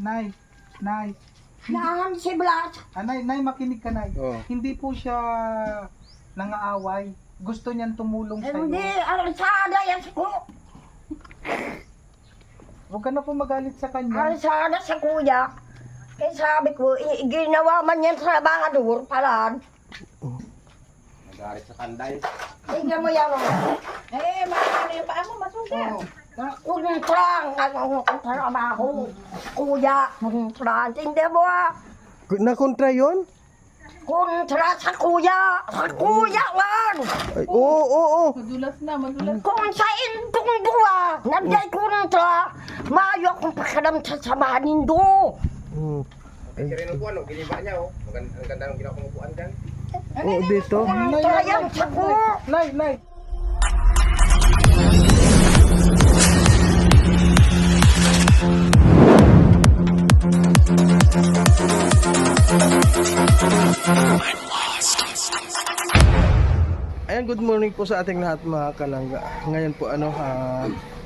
Nay, Nay. Naan si Blas. Nay, makinig ka, Nay. Oh. Hindi po siya nangaaway. Gusto niyan tumulong sa Hindi, iyo. arsada yan ko. Huwag ka na po magalit sa kanya. Arsada sa kuya. Kaya sabi ko, ginawa man yan trabahador pala. Nagarit sa tanday. Tingnan mo yan. Ano yung paa mo, masugat. Kuntrang, ang trabaho. Kuya, kuntrang. Hindi mo Nakontra yun? Kontra sa kuya. Sa kuya man. Ay, oo. Madulas na, madulas. Kung sa intong buwa, nandiyan kontra. Mayo akong pakiram sa samanin do. Ay, Rin ang upuan, giniba niya, oh. Ang ganda ng ginawa kong upuan dyan. Oo, dito. Kontra yan sa ko. Nay. Ayan, good morning po sa ating lahat mga kalangga. Ngayon po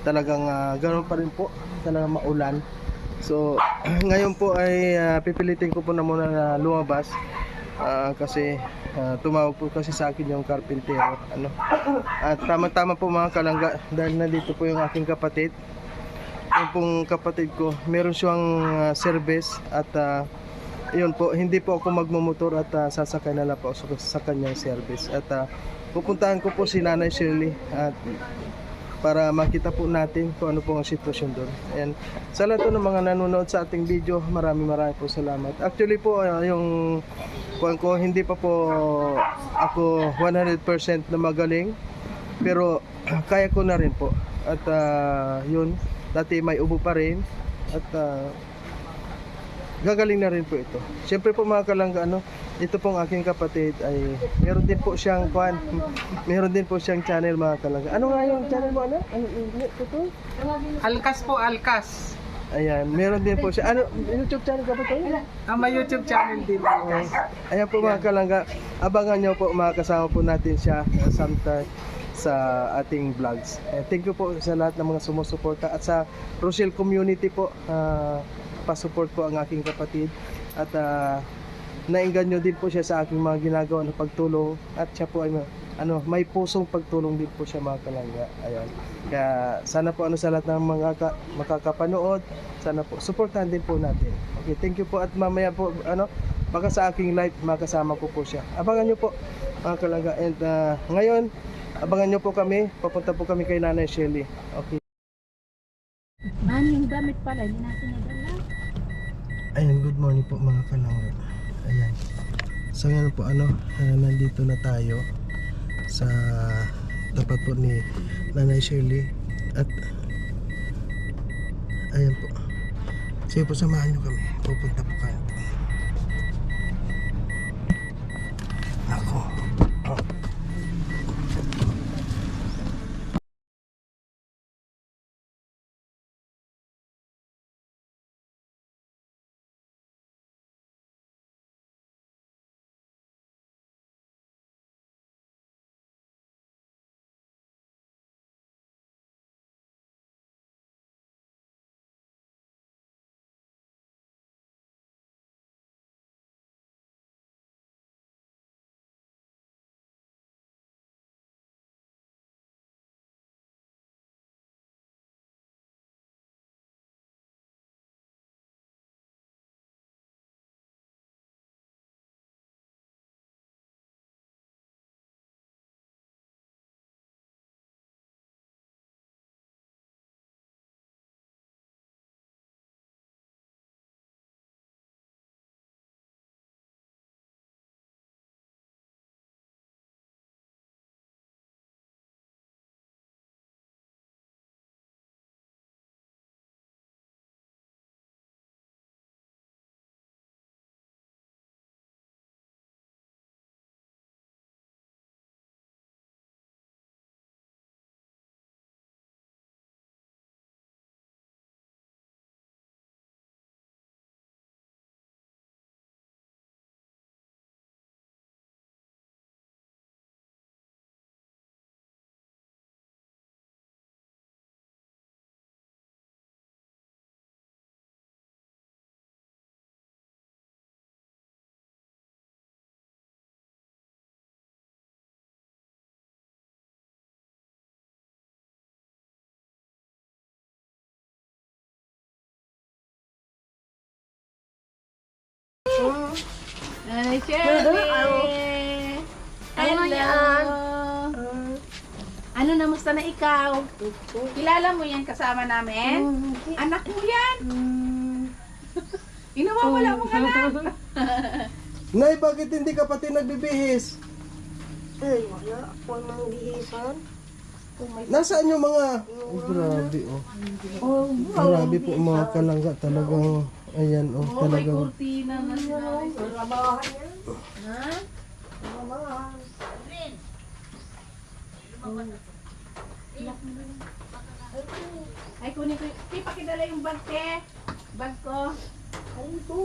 talagang ganoon pa rin po, talagang maulan. So ngayon po ay pipilitin ko po na muna na lumabas kasi tumawag po kasi sa akin yung karpintero At tama-tama po mga kalangga dahil nandito po yung aking kapatid. Yung pong kapatid ko, meron siyang service at yun po, hindi po ako magmumotor at sasakay na lang po sa kanyang service. At pupuntahan ko po si Nanay Shirley at para makita po natin kung ano po ang sitwasyon doon. And sa lahat po ng mga nanonood sa ating video, maraming po salamat. Actually po, yung kuwan ko, hindi pa po ako 100% na magaling, pero kaya ko na rin po. At yun, dati may ubo pa rin at gagaling na rin po ito. Siyempre po mga kalangga, ito pong aking kapatid ay meron din po siyang channel mga kalangga. Ano nga yung channel mo, ano? Ito? Alkas po, Alkas. Ayan, meron din po siya. Ano, YouTube channel ka ba ito? May YouTube channel din. Alkas. Ayan po mga kalangga, abangan nyo po, makakasama po natin siya sometime sa ating vlogs. Thank you po sa lahat ng mga sumusuporta at sa Rochelle community po, pa-support po ang aking kapatid at nainganyo din po siya sa aking mga ginagawa na pagtulong at siya po ay may pusong pagtulong din po siya mga kalangga. Ayan. Kaya sana po sa lahat ng mga makakapanood, sana po suportahan din po natin. Okay, thank you po at mamaya po baka sa aking live makasama ko po siya. Abangan niyo po mga kalangga and ngayon abangan niyo po kami, papunta po kami kay Nanay Shirley. Okay. Yung damit pala, hindi natin nadala. Ayan, good morning po mga kalangga. Ayan. So ngayon po nandito na tayo sa tapat po ni Nanay Shirley at ayan po. Sige po, samahan nyo kami. Pupunta po kayo. Ako. Nanay Shirley! Ano yan? Hello! Ano, namusta na ikaw? Kilala mo yan kasama namin? Anak mo yan? Inawawala mo ka na? Nay, bakit hindi ka pati nagbibihis? Ay, wala. Walang bihisan. Nasaan yung mga... Oh, grabe oh. Grabe po mga kalangga talagang... Ayan oh, Oh, may talagang... kurtina na siya. Ha? Ay, kunin ko. Pakidala yung bag, te. Bag ko.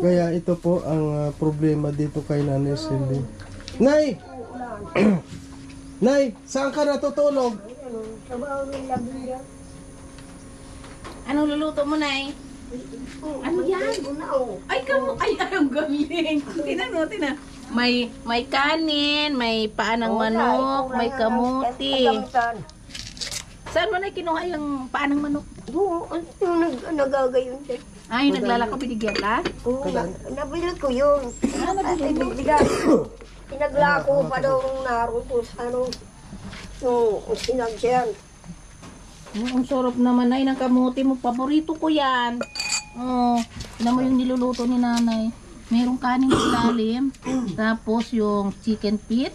Kaya ito po ang problema dito kay Nanay Cindy. Nay! Nay, saan ka natutulog? Sa bawang labi yan. Anong luluto mo, Nay? Ano yan? Ay, ang galing. Tinan mo. May kanin, may paa ng manok, may kamuti. Saan mo na kinuha yung paa ng manok? Oo, yung nagagayon din. Ay, naglalako, binigyan ka? Oo, nabili ko yun. At ibigay. Pinaglako pa daw nung naroon sa ano, yung sinagyan. Ang sarap naman, Nay, ng kamuti mo. Paborito ko yan. Oh, tignan mo yung niluluto ni Nanay. Merong kanin sa ilalim, tapos yung chicken feet,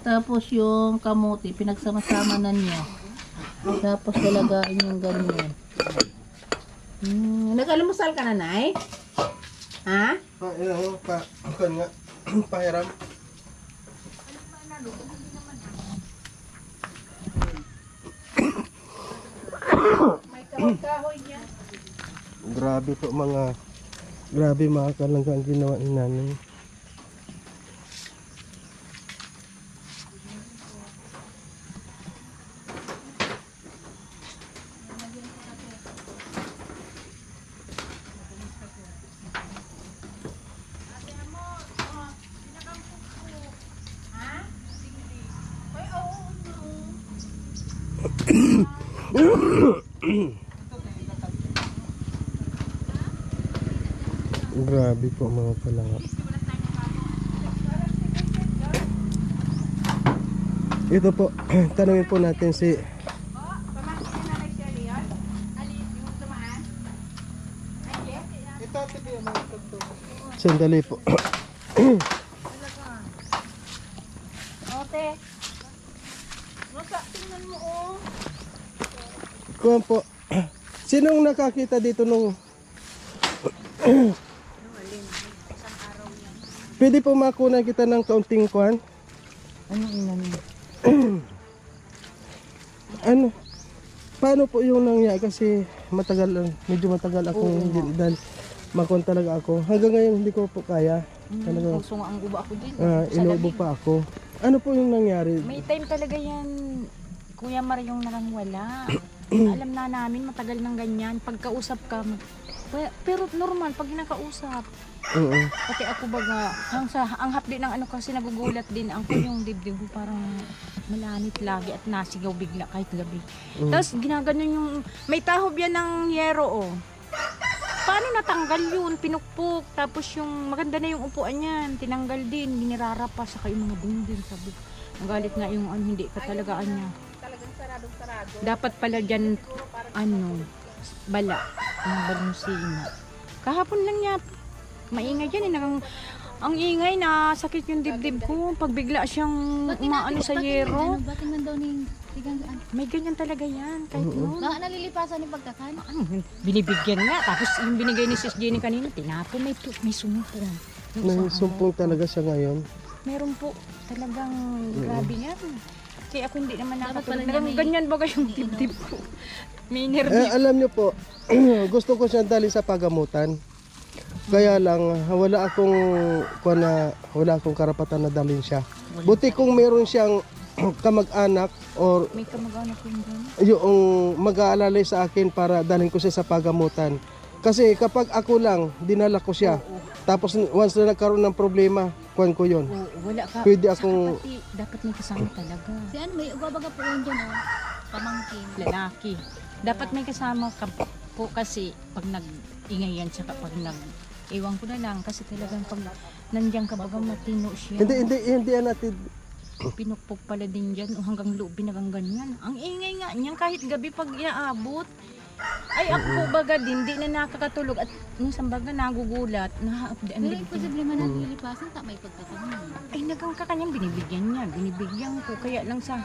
tapos yung kamuti, pinagsama-sama na niya. Tapos lalagain yung ganyan. Nag-almusal ka na, Nay? Ha? Ako nga, pahiram. May kahoy niya. Grabe po mga kalangga ang ginawa ni Nanay. Grabe po mga kalangga. Ito po, tanungin po natin si sandali po. Ote. Rosa, tingnan mo, oh. Kuwan po. Sinong nakakita dito nung pwede po makunan kita ng kaunting kuwan? Ano? Paano po yung nangyari? Kasi medyo matagal akong dahil makuha talaga ako. Hanggang ngayon hindi ko po kaya. Talaga, Puso nga ang guba ako din. inuubo pa ako. Ano po yung nangyari? May time talaga yan, Kuya Mar, yung wala. Alam na namin, matagal ng ganyan. Pagkausap ka, pero normal, pag nakausap. Oo. Pati ako baga, ang hapdi ng ano kasi nagugulat din ako yung dibdib ko parang malanit lagi at nasigaw bigla kahit gabi. Tapos ginaganon yung, may tahob yan ng yero oh. Paano natanggal yun? Pinukpok. Tapos yung maganda na yung upuan niyan, tinanggal din, binirarapa sa kayo mga dingding. Sabi, nagalit nga yung hindi ka talaga niya. Talagang sarado. Dapat pala dyan, bala, ang balusina. Kahapon lang niya, maingay dyan ang ingay na sakit yung dibdib ko. Pag bigla siyang umaano sa yero. Bating man daw ni tigang May ganyan talaga yan, kahit noon. na nalilipasan ni pagkakan. Binibigyan nga, tapos yung binigay ni Sis Jenny kanina, tinapon, may sumpong. May sumpong talaga siya ngayon. Meron po, talagang grabe yan. Kaya ako hindi naman Dapat nakatulog. pala niya Ganyan baga yung dibdib ko. May nervous. Alam niyo po, gusto ko siya dali sa pagamutan. Kaya lang wala akong karapatan na dalhin siya. Buti kung meron siyang kamag-anak or May kamag-anak yung gano'n. yung mag-aalalay sa akin para dalhin ko siya sa pagamutan. Kasi kapag ako lang, dinala ko siya. Tapos once na nagkaroon ng problema, kuhan ko yon. Wala ka. Pwede akong... Pati, dapat may kasama talaga. Si ano, may ugabaga po yun dyan, oh. Pamangkin. Lalaki. Dapat may kasama ka po kasi pag nag-ingay yan, tsaka pag Ewan ko na lang kasi talagang pag nandiyan ka baga matino siya. Hindi yan natin. Pinukpok pala din dyan o hanggang loob binagang ganyan. Ang ingay nga niyan kahit gabi pag inaabot. Ay ako po baga din, di na nakakatulog at minsan baga nagugulat. Pero imposible man ang ilipasan, ta may pagkakaroon. Ay nagang kakanyang binibigyan niya. Binibigyan ko kaya lang sa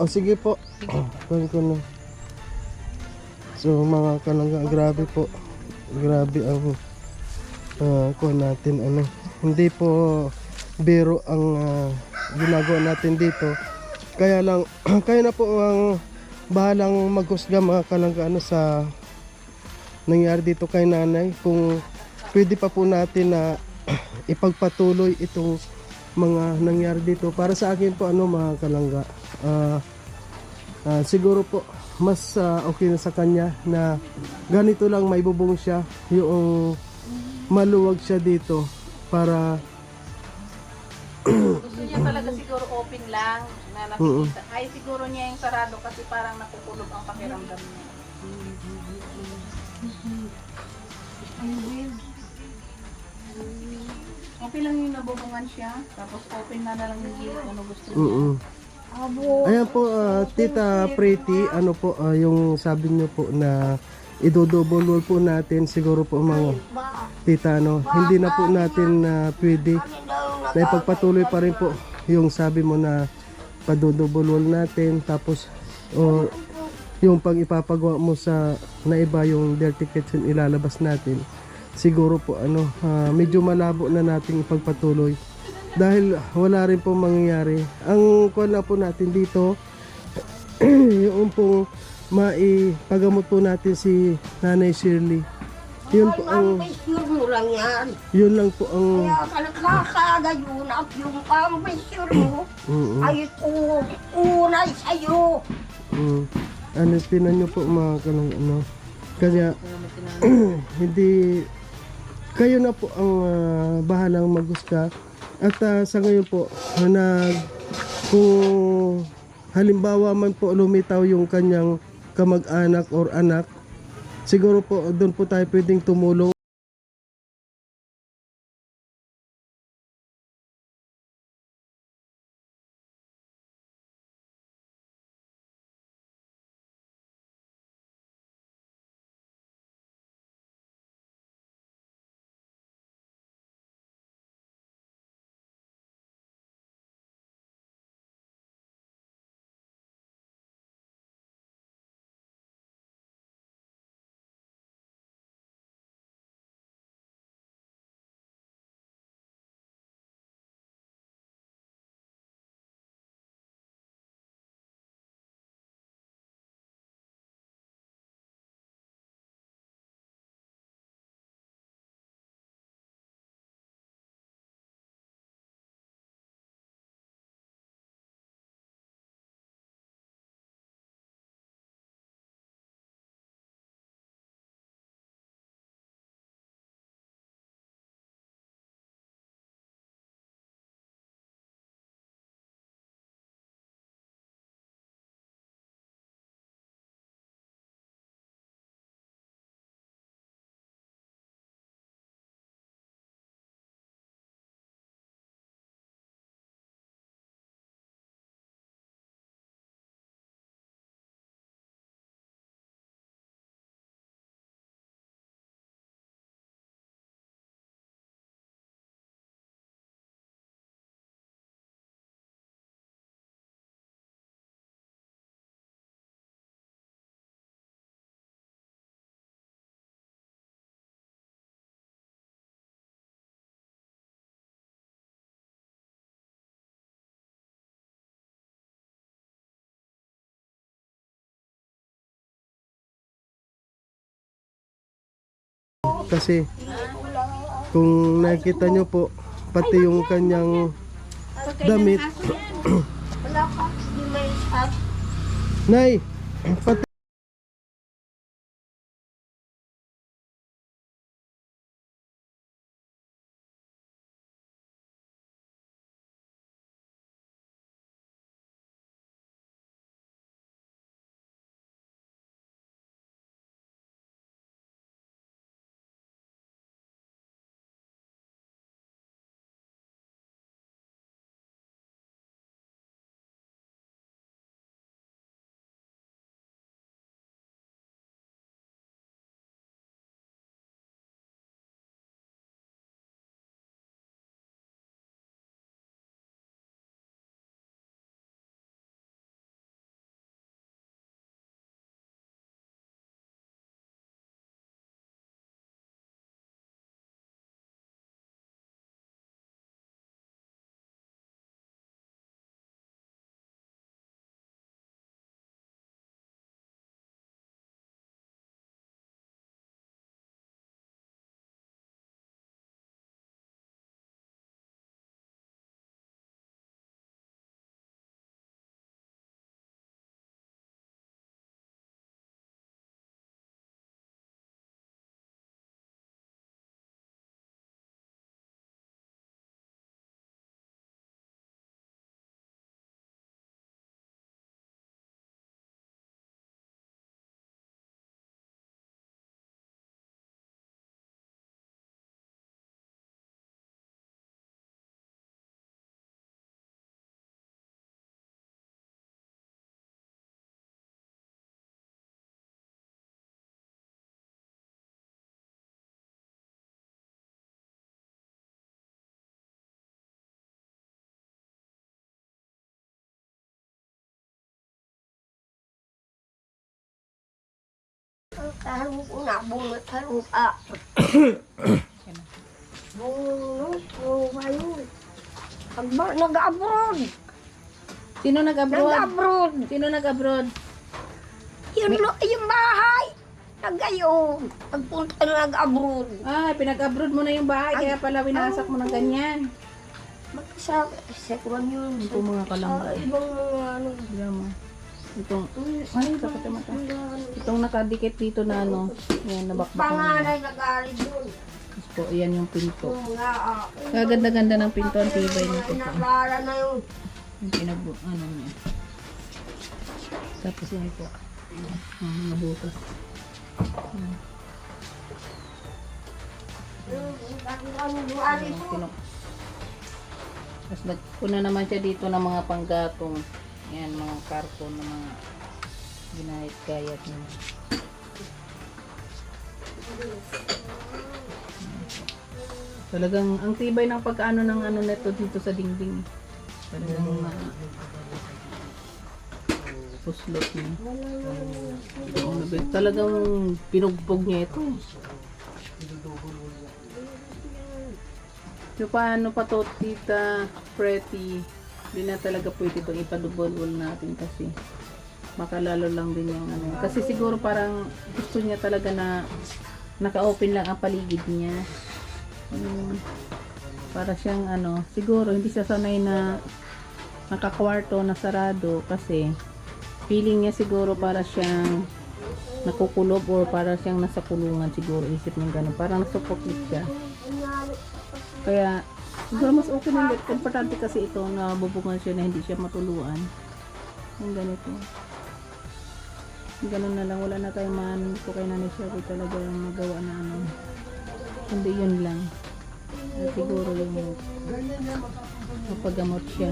O sige po. Kunin ko na. So mga kalangga, grabe po. Grabe ang kuha natin ano. Hindi po biro ang ginagawa natin dito. Kaya lang kayo na po ang bahalang maghusga mga kalangga ano sa nangyari dito kay nanay. Kung pwede pa po natin na ipagpatuloy itong mga nangyari dito. Para sa akin po ano mga kalangga, siguro po mas okay na sa kanya na ganito lang may bubong siya, yung maluwag siya dito para Gusto niya talaga siguro open lang na nakikita. Ay siguro niya yung sarado kasi parang nakukulog ang pakiramdam niya. Okay lang yung nabubungan siya, tapos open na lang yung gilid ano gusto niya. Ayan po, Tita Pretty, ano po yung sabi niyo po na idodouble wall po natin siguro po mga tita ano, hindi na po natin pwede na ipagpatuloy pa rin po yung sabi mo na padodouble wall natin, tapos yung pag ipapagawa mo sa naiba yung dirty kitchen ilalabas natin siguro po ano, medyo malabo na nating ipagpatuloy dahil wala rin po mangyayari. Ang kuha na po natin dito yung pong maipagamot po natin si Nanay Shirley. Yun po ang mo lang yan. yun lang po ang Kaya ka nagkakaga yun at yung pang-picture mo ay unay sa'yo. ano tinan nyo po mga kanong ano kaya hindi kayo na po ang bahalang maghusga at sa ngayon po kung halimbawa man po lumitaw yung kanyang kamag-anak or anak, siguro po doon po tayo pwedeng tumulong. Kasi kung nakita nyo po pati yung kanyang damit Wala ka, di may shot. Nay, pati Tarup na, bunot tarup ah. Bunot, bunot. Nag-abroad. Sino nag-abroad? Nag-abroad. Sino nag-abroad? Yung bahay. Nag-ayon. Pagpunta na nag-abroad. Ah, pinag-abroad mo na yung bahay, kaya pala winasak mo ng ganyan. Sa sekwan yun. Ito mga kalangga. Ibang mga ano. Diyan mo. Itong, ay, sakit ang mata. Itong nakadikit dito na ano, yan, nabakbak na. Panganay nag-arid yun. Tapos po, ayan yung pinto. Nga, Kaganda-ganda ng pinto, ang tibay nito. naklara na yun. Yung ano niya. Tapos yan po. Mga butas. Pinok. Tapos nagpuna naman siya dito ng mga panggatong. Yan, mga karton na mga ginahit-gayat niya. Talagang ang tibay ng pagkaano ng ano neto dito sa dingding. Talagang puslot niya. Talagang pinugbog niya ito. So paano pa to, Tita Pretty? Hindi na talaga pwede itong ipadubol natin kasi makalalo lang din yung ano. Kasi siguro parang gusto niya talaga na naka-open lang ang paligid niya. Para siyang ano, siguro hindi siya sanay na nakakwarto na sarado kasi feeling niya siguro para siyang nakukulob or para siyang nasa kulungan siguro, isip niya gano'n. Parang nasupoklit siya. Kaya siguro mas okay na yun. Importante kasi ito na bubungan siya na hindi siya matuluan. Yung ganito. Ganun na lang. Wala na tayong man ko kay Nanay Sherry talaga magawa na ano. Hindi yun lang. At siguro yung mapagamot siya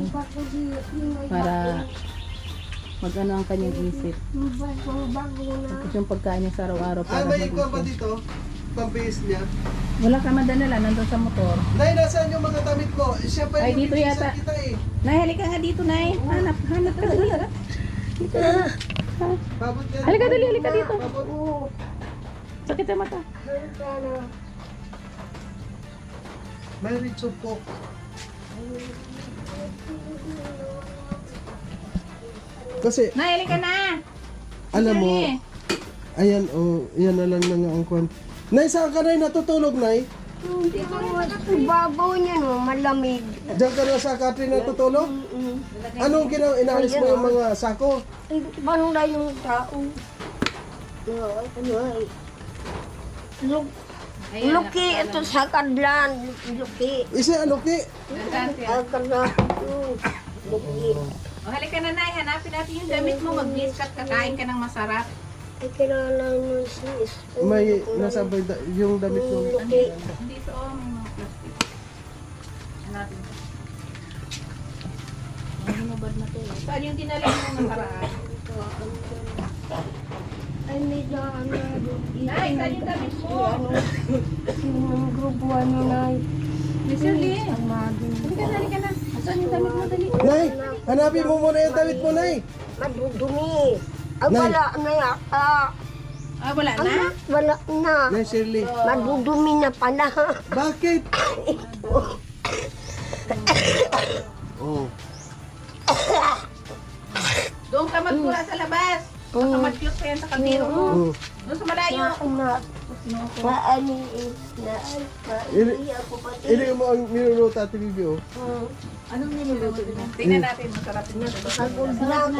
para mag-ano ang kanyang isip. Tapos yung pagkain niya sa araw-araw para may ikuha ba mag-isip. dito? Pambihis niya? Wala ka madala, nandun sa motor. Nay, nasaan yung mga damit mo? Siya pa Ay, yung dito bibihisan yata. kita eh. Nay, halika nga dito, Nay. Hanap ka dali. Dito. Babot yan. Halika dali, halika dito. Babot. Sakit sa mata. May ritso po. Kasi, Nay, halika na. alam mo, Dali. ayan, oh, yan na lang nga ang kwan. Nay, saan ka na natutulog, Nay? Hindi ko babaw niya no, malamig. Diyan ka na sa Catherine natutulog? Anong ginawa? Inaalis mo yung mga sako? Ay, paano na yung tao? Ano ay? Luki, ito sa kadlan. Luki. Isa, aluki. Ang kadlan. Luki. O, halika na, Nay. Hanapin natin yung damit mo. Mag-biscuit, kakain ka ng masarap. Ay, kailangan mo sis. May nasabay yung damit mo. Luki. Dito, oh, may mga plastic. Hanapin ko. Ang hinubad na to. Saan yung dinala mo nakaraan? Ay, may daan na. Nay, saan yung damit mo? Yung grupo ano na. Miss Shirley. Amado. Halika na, halika na. Saan yung damit mo? Dali. Nay, hanapin mo muna yung damit mo, Nay. Madudumi. Ay, Nay. wala na yata. Ah, wala na? Anak, wala na. Nay, Shirley. Madudumi na pala. Bakit? Oh. Doon ka magpura sa labas. Baka mag-cute pa yan sa kaldero mo. Oh. Doon sa malayo. Anak. Maani. Maani ako pati. Ili mo ang niluluto at TV, oh. Anong niluluto din? Tingnan natin, masarap din ito. Pagod na ako.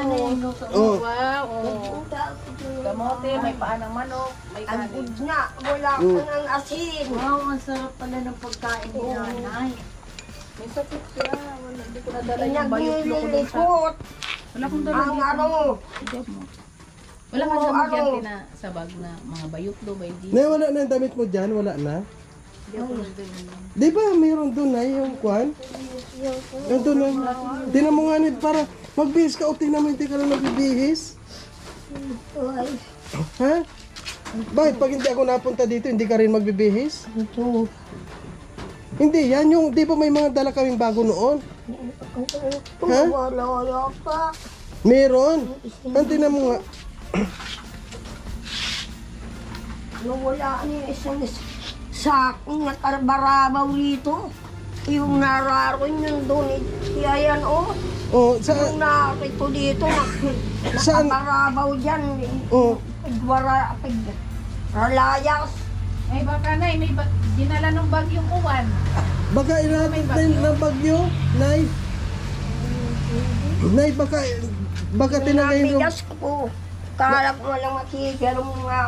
Oh. Wow, oh. Punta ako dun. Kamote, may paa ng manok, may Pagod kanin. na. Wala ka ng asin. Wow, ang sarap pala ng pagkain ni Nanay. May sakit siya. Wala, hindi ko nadala yung bayotlo ko dun sa... Pinaglilipot. Wala kong dala Ang dito. ano. Job mo. Wala kang Oo, dala dyan ano? na sa bag na mga bayotlo, bay di. Nay, wala na yung damit mo dyan? Wala na? Di ba mayroon doon, Nay, yung kwan? Yung doon, Nay. Tingnan mo nga, Nay, para magbihis ka o tingnan mo hindi ka na nagbibihis. Ay, Ha? Bakit pag hindi ako napunta dito, hindi ka rin magbibihis? ito. Hindi, yan yung, di ba may mga dala kaming bago noon? Ha? Wala yata. Meron. Ang tingnan mo nga. Nawala niya isang sakong nakarbarabaw rito. Yung nararoon yun doon. Kaya yan, oh. Oh, sa Yung narito dito, Saan? nakabarabaw dyan. oh, Ralayas. Ay baka na, may dinala ng bagyong uwan. baka inatin din ng bagyo, Nay. Nay, baka tinangay yung... Pinabigas ko. Kala ko walang makikita mga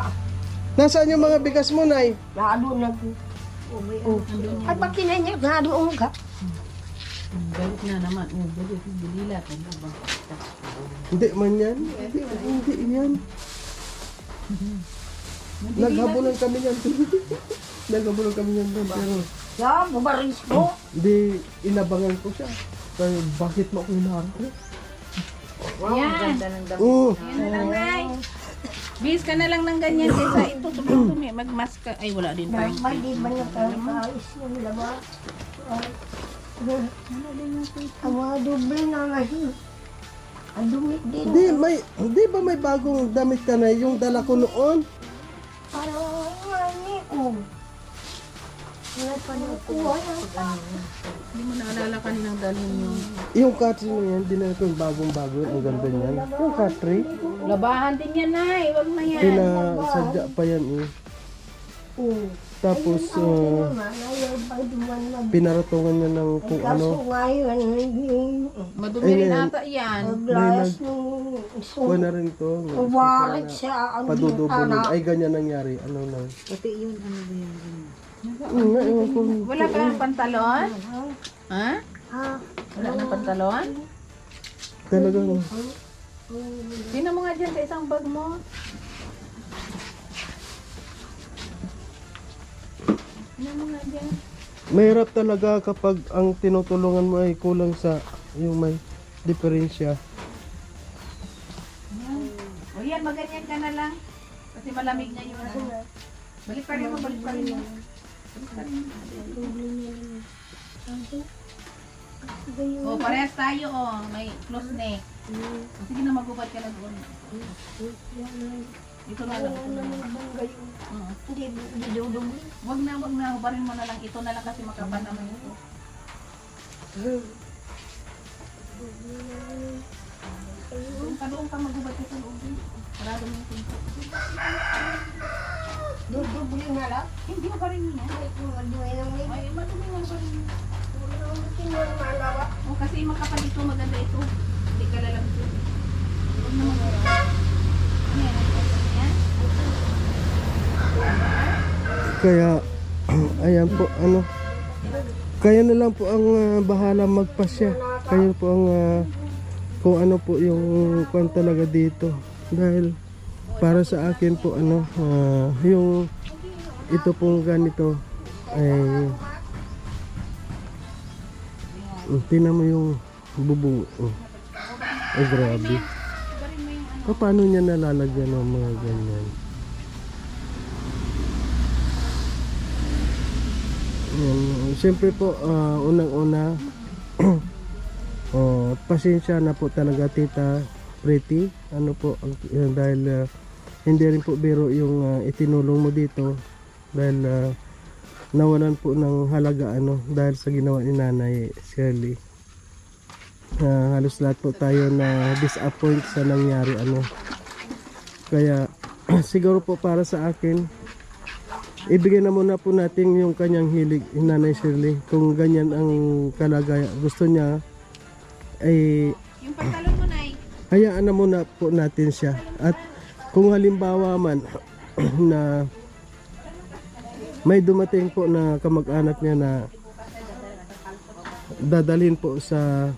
Nasaan yung mga bigas mo, Nay? lalo nag... Ay, ba't kinanya? Nadoon ka. Balik na naman. Balik, bilila. Hindi man yan. Hindi yan. Naghabulan kami yan. Naghabulan kami yan doon. Pero Ya, bubaris ko. hindi inabangan ko siya. Kaya bakit mo ako hinaharap? Yan. Oo. Yan na lang, Nay. Bis ka na lang ng ganyan kaysa ito. Tumi, magmask ka. Ay, wala din tayo. Mali ba na tayo kaayos yung labas? Ang mga doble na ngayon. Ang dumi din. Hindi ba may bagong damit ka na yung dala ko noon? Parang ngani ko. Wala pa na kuha ng Hindi mo naalala kaninang dalhin yung... Yung Katri na yan, dinala ko yung bagong-bago yun. Ang ganda niyan. Yung Katri, Labahan din yan, Nay. Huwag na yan. pinasadya pa yan eh. Tapos, pinaratungan niya ng kung ano. Kaso ngayon, Madumi rin Ayun. ata yan. naglayas nung Kuha na rin to. uwarit siya ang Padudubulog. Ay, ganyan nangyari. Ano na. Wala ka ng pantalon? Ha? Wala ng pantalon? Talagang, Sino mo nga dyan sa isang bag mo? Sino mo nga dyan? mahirap talaga kapag ang tinutulungan mo ay kulang sa yung may diferensya. O yan, maganyan ka na lang. Kasi malamig na yung ano. Balik pa rin mo, balik pa rin mo. O, parehas tayo, o. May close neck. Sige na, magubad ka na doon. Ito na lang. Oo. Hindi dudumi. Wag na, hubarin mo na lang. Ito na lang kasi makapal naman ito. Doon ka magubad ka sa loob. Parado mo yung pinto. Dudumi na lang. Hindi mo pa rin yun. Ay, kung madumi lang may Ay, madumi nga pa rin. malawa. O, kasi makapal ito, maganda ito. Hindi ka lalang ito. Huwag na magubad. Ano yan? Yan? Kaya, ayan po, ano. Kaya na lang po ang bahala magpasya. Kayo po ang kung ano po yung kwan talaga dito. Dahil para sa akin po ano yung ito pong ganito ay tingnan mo yung bubong. Ay grabe. Paano niya nalalagyan ng mga ganyan? Siyempre po unang-una pasensya na po talaga Tita Pretty ano po dahil hindi rin po biro yung itinulong mo dito dahil nawalan po ng halaga ano dahil sa ginawa ni Nanay Shirley. Halos lahat po tayo na disappoint sa nangyari ano. Kaya siguro po para sa akin ibigay na muna po natin yung kanyang hilig Nanay Shirley kung ganyan ang kalagayan gusto niya ay Yung pantalon mo, Nay. hayaan na muna po natin siya at kung halimbawa man na may dumating po na kamag-anak niya na dadalhin po sa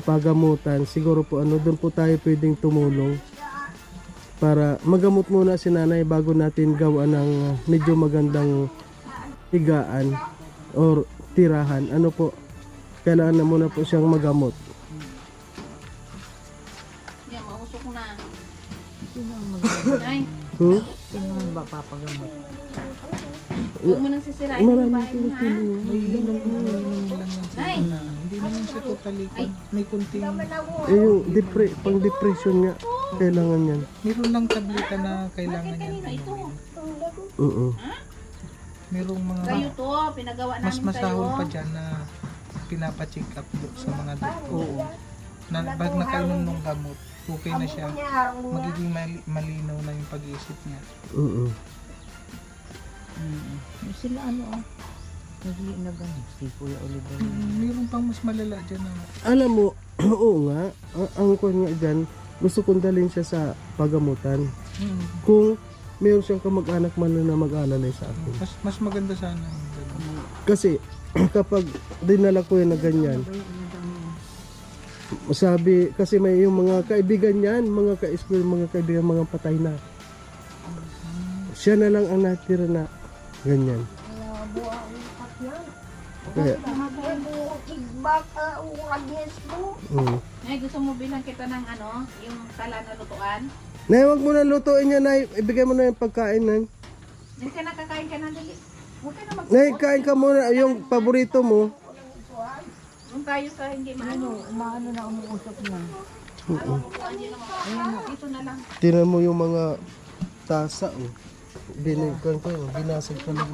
pagamutan siguro po ano doon po tayo pwedeng tumulong para magamot muna si nanay bago natin gawa ng medyo magandang higaan or tirahan ano po kailangan na muna po siyang magamot. Yan, mausok na. Nay, huwag mo nang sisirain yung bahay mo, ha? Nay, Hindi naman siya totally may kunting Yung pang depression nga. kailangan yan. Meron lang tableta na kailangan yan. Oo. Merong mga Kayo to, pinagawa mas namin masahol sa'yo. pa dyan na pinapacheck up sa mga doktor. Na pag nakainom ng gamot, okay na siya. Magiging malinaw na yung pag-iisip niya. Oo. Sila nagli na ganun. Si Kuya Oliver. Meron pang mas malala dyan na Alam mo, oo nga, ang kwan nga dyan, gusto kong dalhin siya sa pagamutan. Kung mayroon siyang kamag-anak man na mag-alalay sa akin. mas maganda sana yung ganun. Kasi kapag dinala ko yan na ganyan, sabi, kasi may yung mga kaibigan yan, mga ka-school, mga kaibigan, mga patay na. Siya na lang ang natira na ganyan. Kaya, Nay, gusto mo bilang kita ng yung tala na lutuan? Nay, wag mo na lutuin yan, Nay. Ibigay mo na yung pagkain, Nay. Hindi ka nakakain ka na dali. Huwag ka na mag- Nay, kain ka muna yung paborito mo. Kung tayo sa hindi maano. Maano na umuusap na. Dito na lang. Tingnan mo yung mga tasa, oh. Binigyan ko yun, binasag ko lang.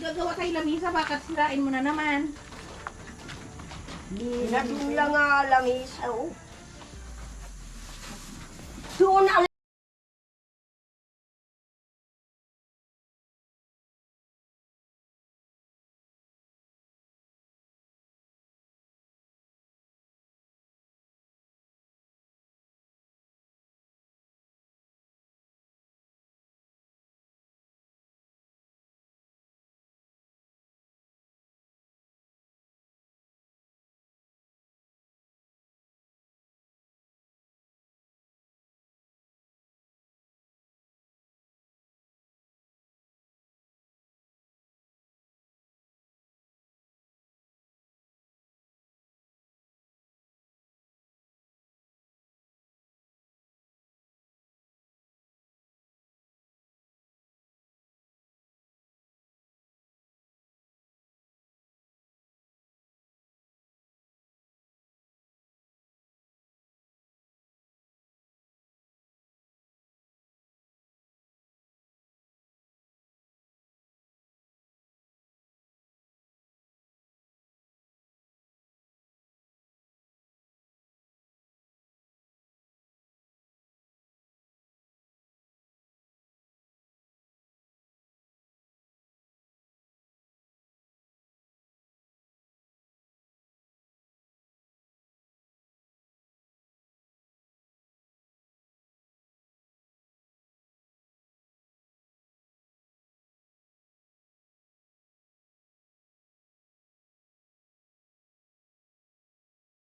Gagawa tayo lamisa, bakit sirain mo na naman? Di na din lang alamis. Doon na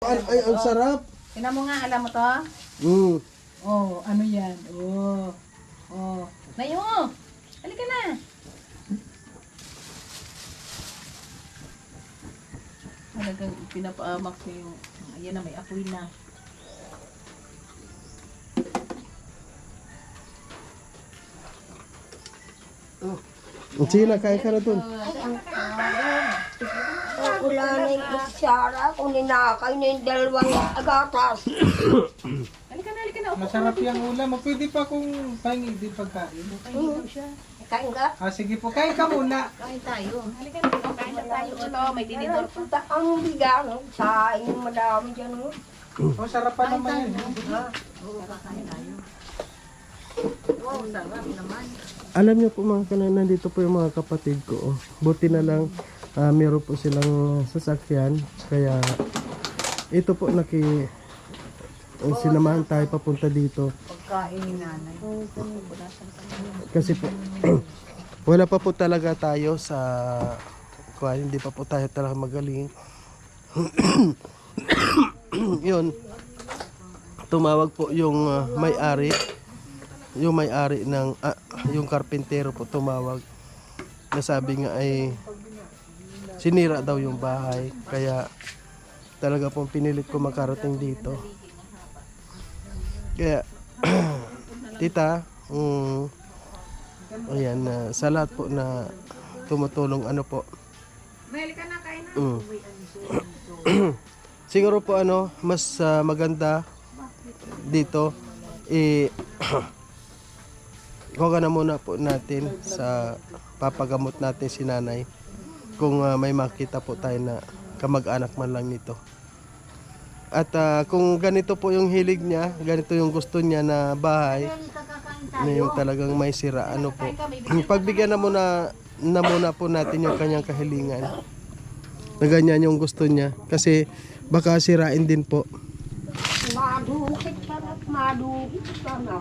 Ay, ang sarap. Tingnan mo nga, alam mo to? Oh, ano yan? Oh. Oh. Nayo! Halika na! Talagang pinapaamak ko yung... Ayan na, may apoy na. Sige na, kain ka na dun. wala na yung kutsara kung ninakay na yung dalawang agatas. Halika na, Masarap yung ulam. Pwede pa kung pahingi din pagkain. Kain ka? Sige po, kain ka muna. Kain tayo. Halika na, kain na tayo. Ito, may tinidor pa. Ang biga, no? Saing madami dyan, no? Oh, sarap pa naman yun. Alam niyo po mga kanan, nandito po yung mga kapatid ko. Oh. Buti na lang meron po silang sasakyan. Kaya ito po sinamahan tayo papunta dito. Pagkain ni nanay. Kasi po wala pa po talaga tayo sa hindi pa po tayo talaga magaling. Yun. Tumawag po yung may-ari. Yung may-ari ng yung karpintero po tumawag. Nasabi nga ay sinira daw yung bahay. Kaya talaga pong pinilit ko makarating dito. Kaya tita, ayan, sa lahat po na tumutulong ano po. Halika na, kain na. siguro po mas maganda dito kuha na muna po natin sa papagamot natin si nanay kung may makita po tayo na kamag-anak man lang nito. At kung ganito po yung hilig niya, ganito yung gusto niya na bahay, na yung talagang may sira, po, pagbigyan na muna po natin yung kanyang kahilingan. Na ganyan yung gusto niya. Kasi baka sirain din po. Madukit ka na, madukit ka na.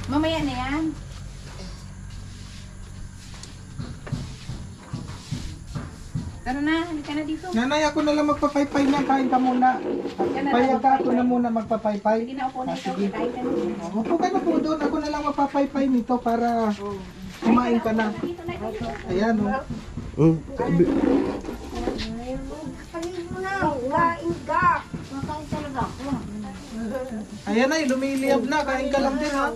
Mamaya na yan. Tara na, halika na dito. Nanay, ako na lang magpapaypay na. Kain ka muna. Paya ka, ako na muna magpapaypay. Sige na, upo na ito. Sige. Kain ka na. Upo ka na po doon. Ako na lang magpapaypay nito para kumain ka na. Ayan, Kain mo na, kain ka. Makain talaga ako. Ayan ay, lumiliyab na. Kain ka lang din, ha?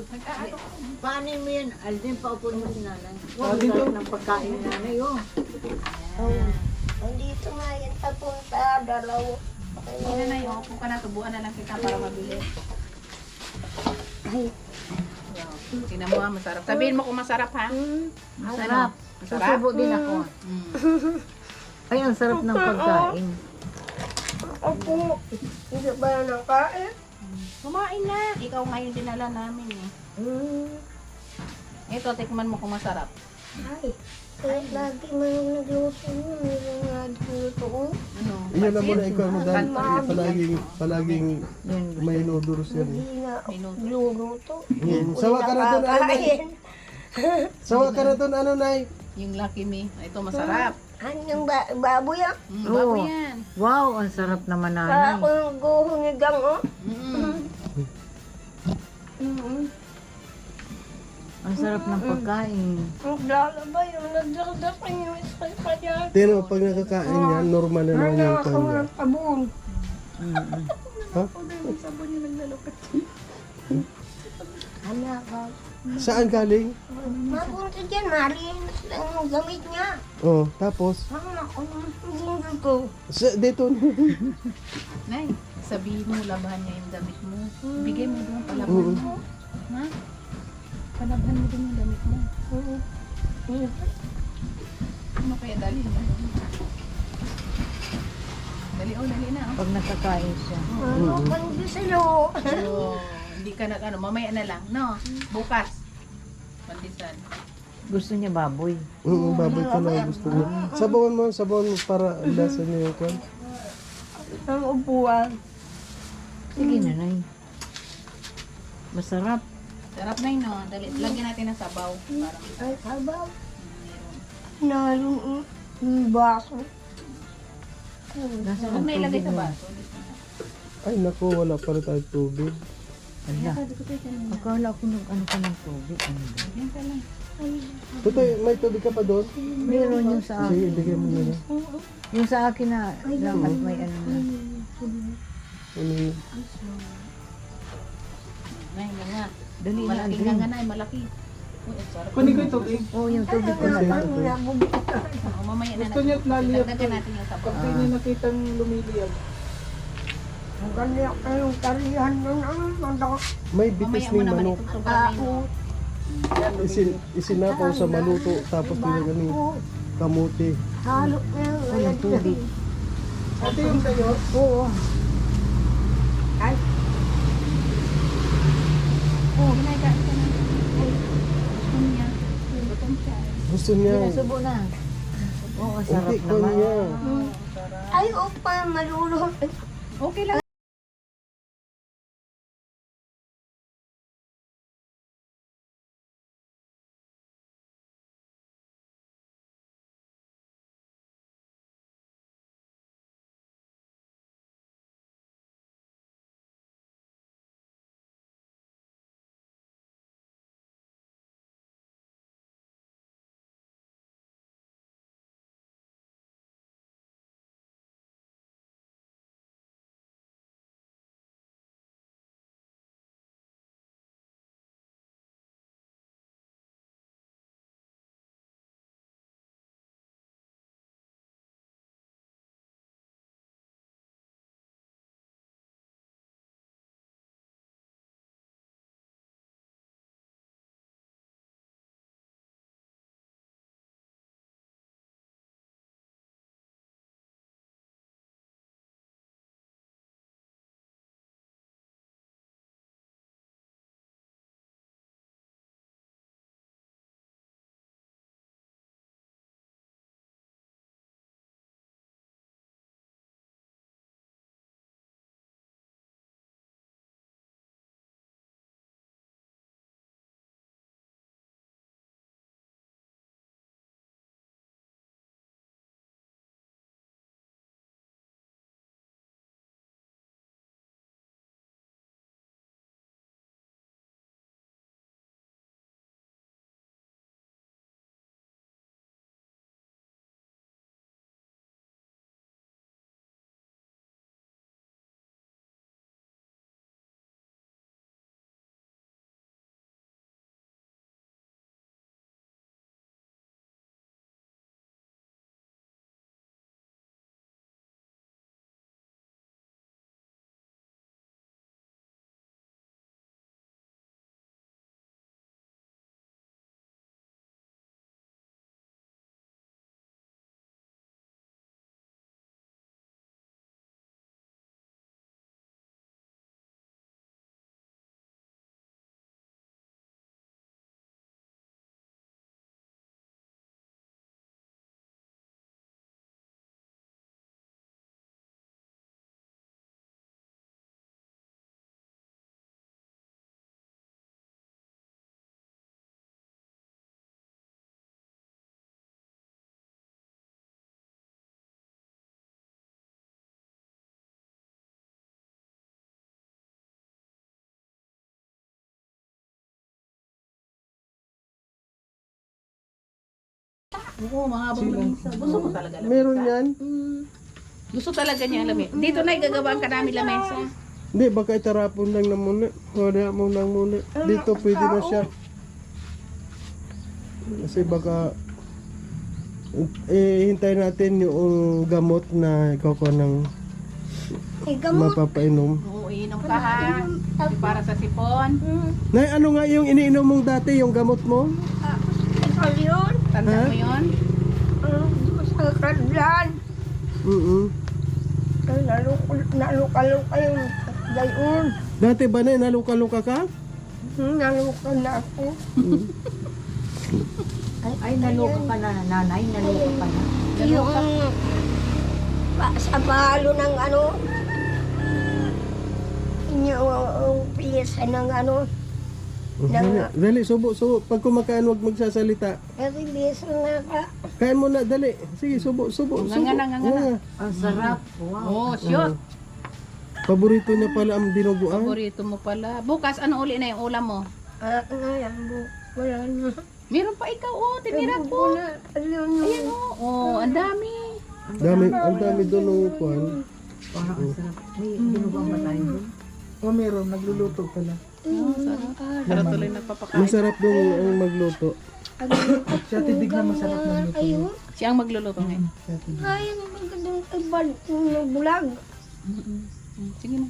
Paano mo yan? Aldin, paupon mo si nanay. Oh, dito. Ng pagkain ni nanay, oh. Nandito nga yan papunta, dalawa. Sige na, upo ka na. Tubuan na lang kita para mabili. Ay, Tingnan mo ha, masarap. Sabihin mo kung masarap ha. Masarap. Masarap? Susubo din ako. Ay, ang sarap ng pagkain. ako, hindi ba yan ang kain? Kumain na. Ikaw ngayon dinala namin eh. Ito, tikman mo kung masarap. Ay, kaya lagi mo yung nagluto mo, meron nga nagluto ko. Ano? Iyan na muna ikaw dahil palaging may noodles yan. Hindi nga nagluto. Sawa ka na doon, Kakain. Sawa ka na doon, Nay? Yung Lucky Me. Ito masarap. Ano yung baboy ah? Bago yan. Wow, ang sarap naman Para nanay. ako yung guhungigang oh. Ang sarap ng pagkain. Naglalaba yung nagdadapan yung isa pa dyan. Pero pag nakakain yan, normal na naman yung Ako kanya. ng sabon. Ha? Anak ka. Saan galing? Mapunta dyan, malinis lang yung gamit niya. Oh, tapos? Anak ko ng sabon ko. Dito. Nay, sabihin mo, labahan niya yung damit mo. Bigay mo doon, palabhan mo. Ha? Palabhan mo doon yung damit mo. Ano kaya dali mo? Dali, dali na. Pag nakakain siya. Ano kang sa'yo? So, hindi ka mamaya na lang, no? Bukas. Pandisan. Gusto niya baboy. Baboy talaga gusto niya. Sabawan mo para lasa niya yung kwan. Ang upuan. Sige nanay. Masarap. Sarap na yun, no? Dali, lagyan natin ng sabaw. Parang Ay, sabaw. Nalong baso. Nasa huwag na ilagay sa baso. Ay naku, wala pa rin tayo tubig. Ala. Akala ko nung ano ka ng tubig. Ano ba? Tutoy, may tubig ka pa doon? Meron yung sa Sige, akin. ibigay mo na lang. Yung sa akin na lang at may ano na. Ano yun? Nay, nga. Dali na, Malaki Adrian. nga nay, malaki. Uy, ang sarap. Kunin ko yung tubig. Oo, yung tubig ko na lang. O, mamaya na Gusto niya at laliyap Dagdagan natin yung sabaw. Pag di niya nakitang lumiliyab. Ang ganda kayong karihan nun. May bitis Mamaya mo ni naman manok. itutugan yun. Isinapaw sa maluto, tapos nilagyan ni kamuti. Halo na yun. Walang tubig. Ate yung sayo. Oo. Ay, Oh, ginagawa ka na. Gusto niya. Gutom siya. Gusto niya. Pinasubo na. Oo, sarap Hindi ko naman. niya. ay, upa, malulog. Okay lang. Oo, mahabang lamesa. Gusto ko talaga lamesa. Meron yan? Gusto talaga niya lamesa. Dito na igagawaan ka namin lamesa. Hindi, baka itarapon lang na muna. Wala mo lang muna. Dito pwede na siya. Kasi baka hintayin natin yung gamot na ikaw ng mapapainom. Oo, inom ka ha. Para sa sipon. Nay, ano nga yung iniinom mong dati, yung gamot mo? Ikaw yun. Tanda mo yun? Sa kadlan. Naluka-luka yung dayon. Dati ba na naluka-luka ka? Naluka na ako. Ay, naloko ka na, nanay. Naloko ka na. Yung sa palo ng ano, yung piyesa ng ano, Dali, subo. Pag kumakain, huwag magsasalita. every beso na ka. Kain mo na, dali. Sige, subo. Nga. Ang sarap. Wow. Oh, shoot. Paborito niya pala ang dinuguan. Paborito mo pala. Bukas, ano uli na yung ulam mo? Ayan po, wala na. Meron pa ikaw, oh. Tinira ko. Ayan, oh. Oh, ang dami. Ang dami doon ng kuhan. Parang ang sarap. May dinugang ba tayo doon? O meron, nagluluto pala. Pero tuloy nagpapakain. Masarap doon ang magluto. Si Ate Dig na masarap ng luto. Ayun, Siya ang magluluto ngayon. Si Ate Dig. ayun, magandang ibal ng bulag. Sige na.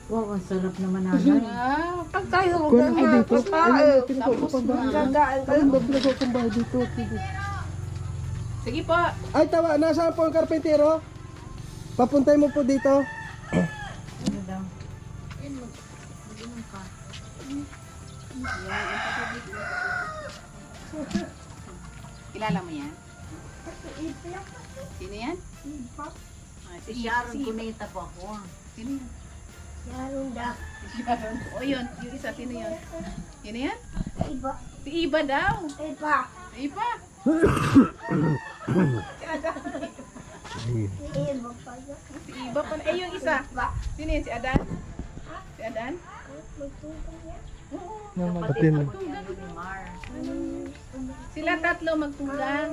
Wow, ang sarap naman nanay. Ah, Pag kayo Kuhan ako dito. magkakain, Pinako pa ba? gagain kayo. Ayun, pinako kong bahay dito. sige po. Ay, tawa. Nasaan po ang karpentero? Papuntay mo po dito. Kilala mo yan? Sino yan? Si Sharon Cuneta po ako. Sino yan? Yaron da. Si Sharon. O yun, yung isa, sino yun? Sino yan? Iba. Si Iba daw. Iba. Iba. Iba pa. Si Iba pa. Eh, yung isa. Sino yan? Si Adan? Si Adan? Magtutong yan. Atin. Sila tatlo magtugang.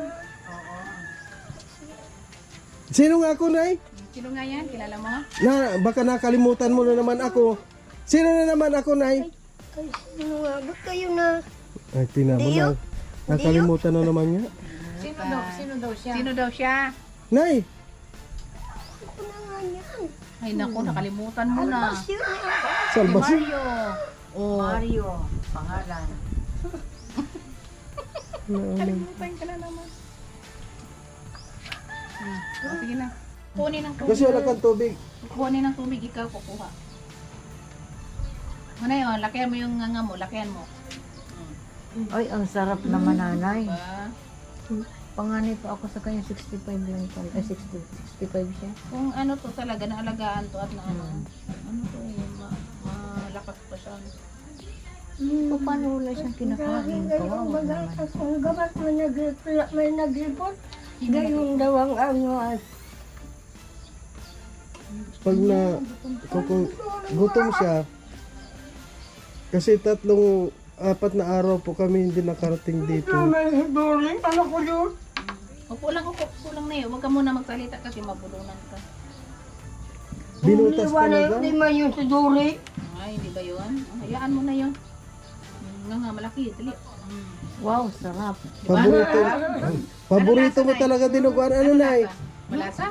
Sino nga ako, Nay? Sino nga yan? Kilala mo? Baka nakalimutan mo na naman ako. Sino na naman ako, Nay? Ay, sino nga? Ba't kayo na? Ay, tina mo Dio? na. Nakalimutan na naman niya. Sino daw siya? Sino daw siya? Nay! Ako na nga yan. Ay naku, nakalimutan mo na. Albas yun yan. Si Salbas. Mario. Oh, Mario. Pangalan. kalimutan ka na naman. Oh, sige na. Kunin ng tubig. Kasi wala kang tubig. Kunin ng tubig, ikaw kukuha. Ano yun? Lakihan mo yung nganga mo. Lakihan mo. Ay, ang sarap naman nanay. Diba? Panganay pa ako sa kanya 65 lang pala. Ay, 65 siya. Kung ano to talaga, naalagaan to at na ano. Ano to malakas pa siya. Paano wala siyang kinakain? Kawawa naman. Kung gabat may nag-report, gayon daw ang ano. Pag kung gutom siya, kasi 4 na araw po kami hindi nakarating dito. Upo lang na yun. Huwag ka muna magsalita kasi mabulunan ka. Binutas talaga. Hindi man yung si Dory. Ay, hindi ba yun? Hayaan mo na yun. Nga, malaki. Dali. Wow, sarap. Paborito. Paborito mo talaga dinuguan. Ano, Nay? Malasa?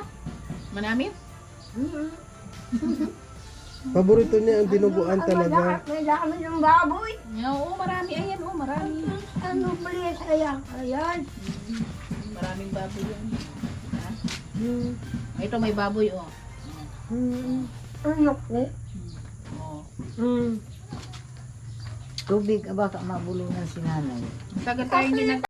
Manamit? Paborito niya ang dinuguan talaga. May dami ng baboy. Oo, marami. Ayan, marami. Ano pala ayan? Ayan. Maraming baboy yan. Ha? Ito may baboy, oh. Ano ko? Oh. Tubig, baka mabulunan si nanay. Tagal tayo hindi nag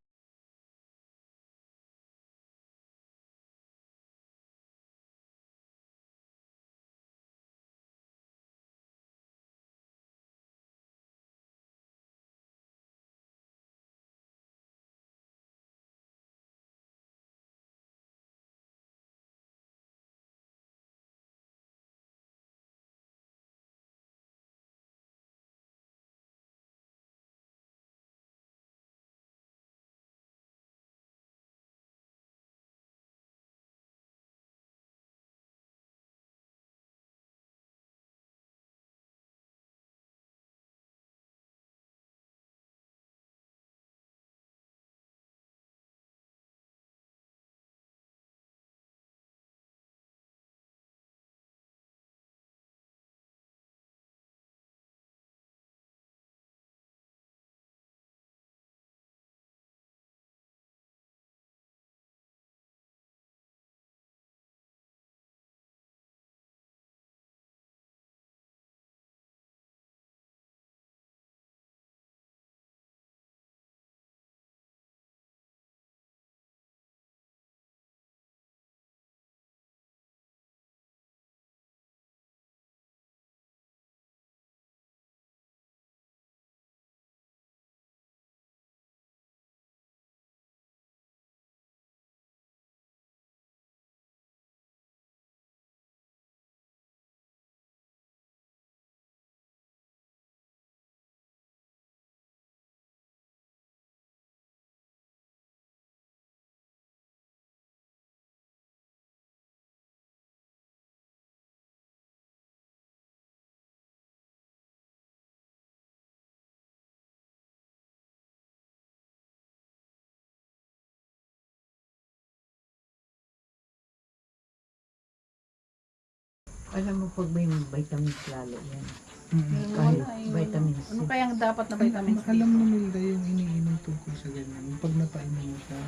Alam mo, pag may vitamins lalo yan. Mm. Kahit Wala eh. vitamins C. Ano kayang dapat na vitamins D? Alam ni Milda yung iniinom tungkol sa ganyan. Pag napainom mo siya,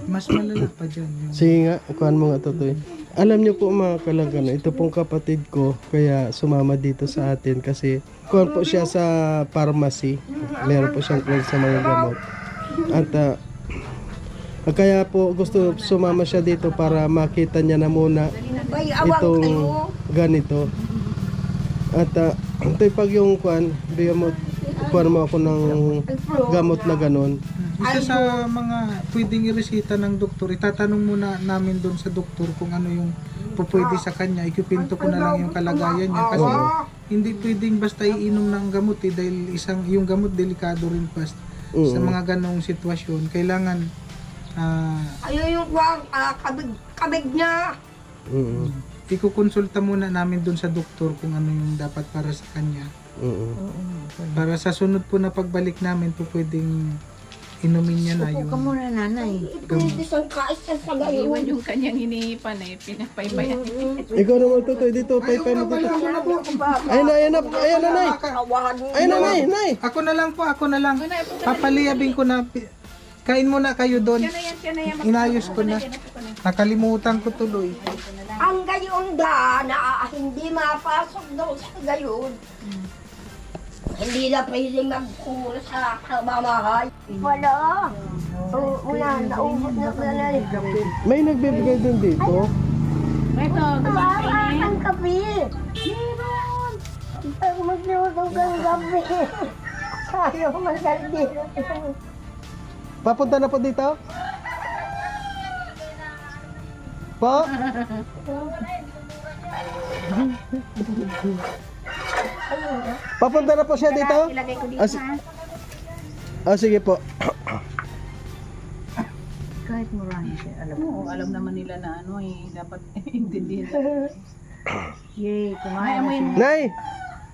mas malala pa dyan. Yung, Sige nga, kuhan mo nga Totoy. Alam niyo po mga kalanggan, ito pong kapatid ko kaya sumama dito sa atin kasi kuhan po siya sa pharmacy. Meron po siyang klase sa mga gamot. At kaya po gusto sumama siya dito para makita niya na muna May awang itong kayo. ganito. At ito pag yung kuhan, bigyan mo, kuhan mo ako ng gamot na ganon. isa sa mga pwedeng iresita ng doktor, itatanong muna namin doon sa doktor kung ano yung pupwede sa kanya. Ikipinto ko na lang yung kalagayan niya. Kasi hindi pwedeng basta iinom ng gamot dahil yung gamot delikado rin pa sa mga ganong sitwasyon. Kailangan Ayun yung kabig niya. ikukonsulta muna namin doon sa doktor kung ano yung dapat para sa kanya. Para sa sunod po na pagbalik namin po pwedeng inumin niya na Upo yung ka muna, nanay. Pwede sa kaisa sa Iwan gayon. yung kanyang hinihipan eh, pinapaybayan. Ikaw naman Totoy, dito, paypay mo dito. Ayun na, ayun na, ayun na, nay. Ayun na, nay, nay. Ako na lang. Papaliyabing ko na. Kain muna kayo doon. Inayos ko na. Nakalimutan ko tuloy. Ang gayon na hindi mapasok daw sa gayon. Hindi na pwedeng magkura sa kabamahay. Wala. Wala, naubos na pala. May nagbibigay din dito. Ito, Ang kape. Meron. Pag magluto kang gabi. Ayaw magaldero. Papunta na po dito? Po? Papunta na po siya dito? Sige po. Kahit murahin siya, alam mo. Oo, alam naman nila na ano eh, dapat intindihin. Yay, Ay, kumain amoy. na siya. Nay!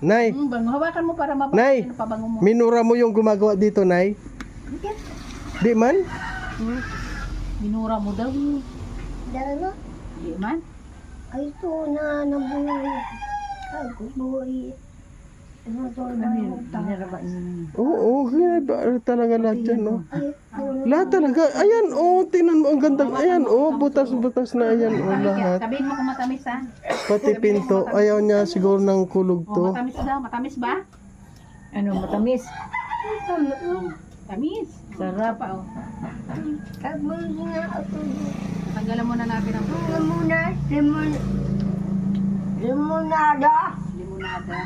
Nay! Bango, hawakan mo para mabango Nay! yung pabango mo. Minura mo yung gumagawa dito, Nay? Di man? Minura mo daw. Dalo. Di man. Ay, ito na nabuhay. Ay, buhay. Ano to na yung Binaraba niya. Oo, talaga lahat yan, no? Ay, Lahat talaga. Ayan, tingnan mo, ang ganda. Ayan, butas-butas na ayan, lahat. Sabihin mo kung matamis ha. Pati pinto, ayaw niya siguro ng kulog to. Matamis daw, matamis ba? Ano, matamis? Tamis. Sarap. Pa, oh. kabul nga ako. Tanggalan muna natin ang Muna, limonada. limonada.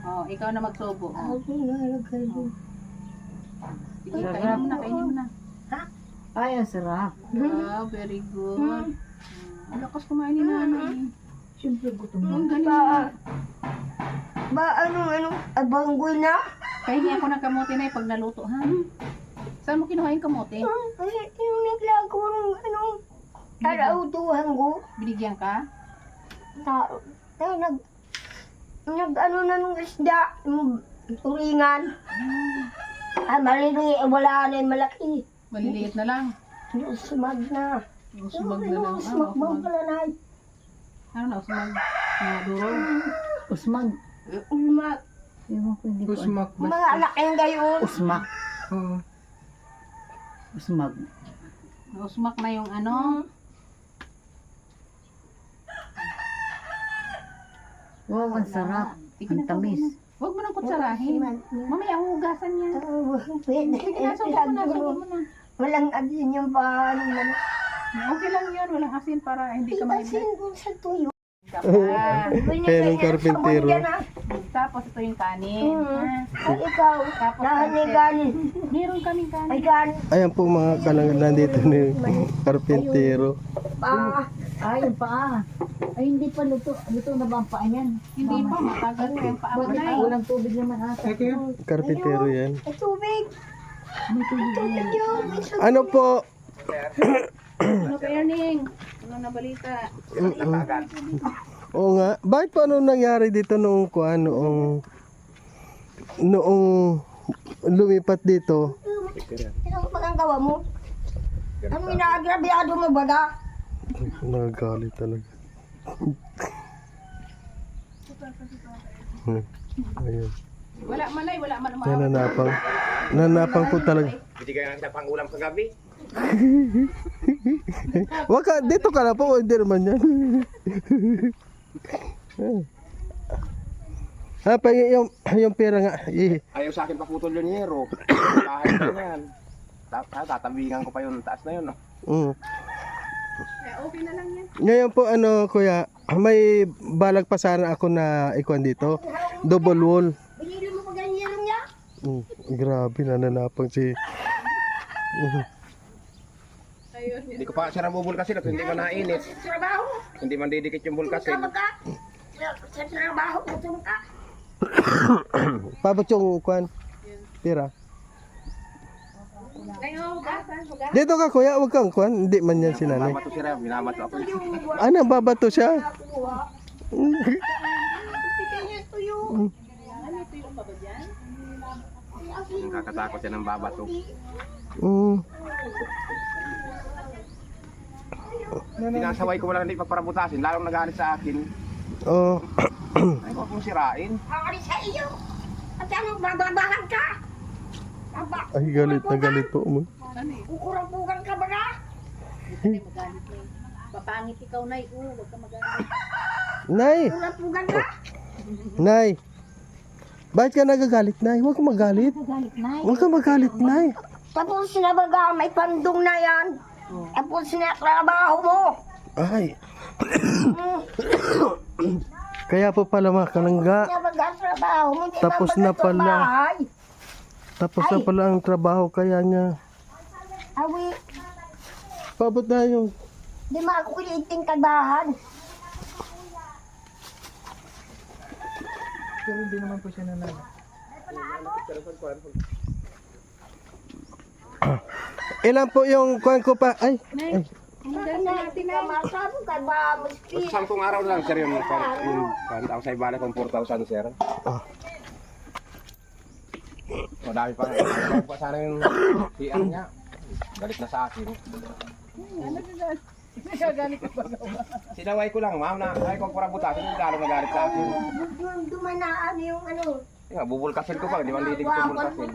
Oh, ikaw na magsubo. Oh. Ako nalagay doon. Sige, kainin mo na, kainin mo na. Ay, ang sarap. Wow, very good. Ang lakas kumain ni nanay. Siyempre, gutom na. Ang galing na. Abanggoy na? Pahingi ako ng kamote na pag naluto, ha? Saan mo kinuha yung kamote? Ay, yung naglago ng tarautuhan ko. Binigyan ka? Na nung isda, yung turingan. Maliliit, wala na yung malaki. Maliliit na lang. Yung sumag na. Usumag na lang. Sumag ba Usumag. pala na? Ano na, usumag? Durog. Usmag. Umak. Ewan ko, hindi ko alam. Usmak ba? Mga anak yung gayon. Usmak. Oo. Usmag. Usmak na yung ano. Wow, ang sarap. Sige Ang na, tamis. Huwag mo nang kutsarahin. Mamaya hugasan niya. Pwede. Sige na, subo mo na, subo mo na. Walang adin yung paano na. Okay lang yun, walang asin para hindi ka maibig. Ipasin ko sa tuyo. Ka pa. Kaya ng karpintero. Tapos ito yung kanin. ha? Ay, ikaw. Tapos Lahat ni pansit. kanin. Meron kaming kanin. Ay, kanin. Ayan po mga kalanggan nandito ni karpintero. Pa. Ay, yung paa. Ay, hindi pa luto. Luto na ba ang paa niyan? Hindi pa, matagal pa yung paa Bakit na walang tubig naman ata? Ay, kaya? Karpintero yan. Ay, tubig. May tubig Tubig yan. yun. May sa- Ano po? Ano ka, Erning? Ano na balita? Oo nga. Bakit po ano nangyari dito noong noong lumipat dito? Ano ba ang gawa mo? Ano inaagrabyado mo ba da? Nagagalit talaga. Ayun. Wala man ay, wala man Nananapang. Nananapang po talaga. Hindi kaya kita pang ulam kagabi. Wag ka, dito ka na po. Hindi naman yan. Pa, yung pera nga. Ayaw sa akin paputol yung hero. Kahit na yan. Tatabingan ko pa yung taas na yun. No? Okay na lang yan. Ngayon po kuya, may balag pa sana ako na ikuan dito. Double wall. Binili mo pa ganyan niya? Grabe, nananapang si... Hindi ko pa siya nabubulkasin at hindi man nainit. Trabaho. Hindi man didikit yung bulkasin. Ka. Sa trabaho mo ka. Pabot yung kuan. Pera. Ngayon, hugasan. Dito ka kuya, wag kang kuan. Hindi man yan si nanay. Binabato siya, binabato ako. Ano, babato siya? Nakakatakot siya ng babato. Tinasaway ko wala hindi pagparabutasin, lalong nagalit sa akin. Oh. Ay, huwag mong sirain. Ari sa iyo. At ano, bababahan ka. Ay, galit na galit po. Kukurang-pugan ka ba na? Papangit ikaw, Nay. Huwag ka magalit. Nay! Kurang-pugan ka? Nay! Bakit ka nagagalit, Nay? Huwag ka magalit. Huwag ka magalit, Nay. Tapos na baga, may pandong na yan. Tapos na trabaho mo. Ay. Kaya po pala mga kalangga. Na baga trabaho mo. Di Tapos ba na baga pala. bahay? Tapos na pala ang trabaho kaya niya. Awi, Paabot na yung... di makuliting kagahan. Pero hindi naman po siya nanalo. Ilan po yung kuhan ko pa? Ay. Masarap ka ba? Maski. 10 araw na lang sir yung ang sa ibala kong 4,000 sir. So dami pa. Dami pa sana yung PR niya. Galit na sa akin. Sinaway ko lang ma'am na ay kung parabutasin yung lalo nagalit sa akin. Dumanaan yung ano. Bubulkasin ko pa, di man lidig ko bulkasin.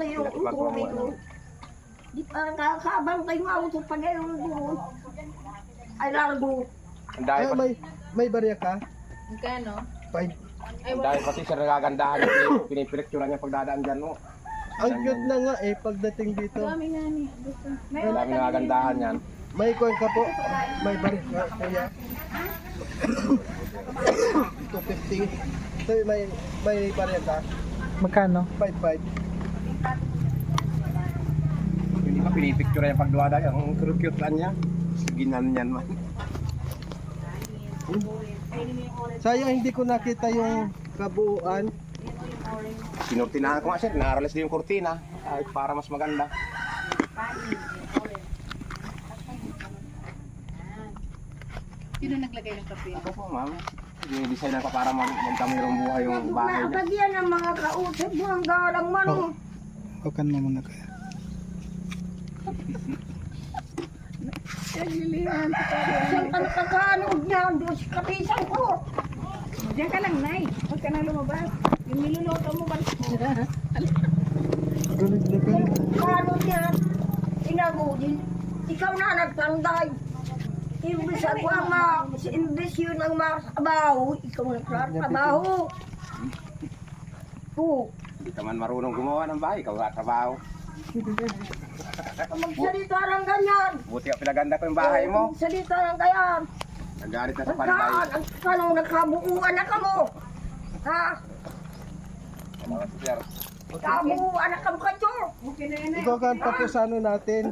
Di pa kakabang kayo auto pa ngayon doon. Ay largo. Ang dahil Ah, pati, may barya ka? Magkano? Fine. ang dahil pati siya nagagandahan. Pinipilectura niya pagdadaan dyan mo. Ang cute na nga pagdating dito. Kami nga ni. Ang dami nagagandahan yan. May kuhan ka po. May barya ka, kuya. 250. So, may barya ka? Magkano? 5-5. Hindi pa pinipicture yung pagduwada niya. Ang cute lang niya. Ginan niyan man. Sayang hindi ko nakita yung kabuuan. Sinurtinahan ko nga siya. Naaralas din yung kurtina. Ay, para mas maganda. Sino naglagay ng kape? Ako po ma'am. Dinidesign ko para magkamirong buhay yung bahay niya. Nagagyan ang mga kausap mo ang galang man. Huwag mo muna kaya. Saan ka nakakanood niyan? Doon sa kapisan ko. Diyan ka lang, Nay. Huwag ka na lumabas. Yung niluluto mo ba? Galit na galit. Ano niyan? Inagudin. Ikaw na nagtanday. Imbis ako ang imbis yun ang makatrabaho. Ikaw nagtatrabaho. Oo. Hindi ka man marunong gumawa ng bahay. Ikaw katrabaho. Magsalita lang ganyan. Buti ka pinaganda ko yung bahay mo. Magsalita lang ganyan. Nagalit na sa panday. Anong nagkabuuan na ka mo? Ha? Mga sir. Kabuuan na ka mo kayo. Ikaw kan pa po sa ano natin.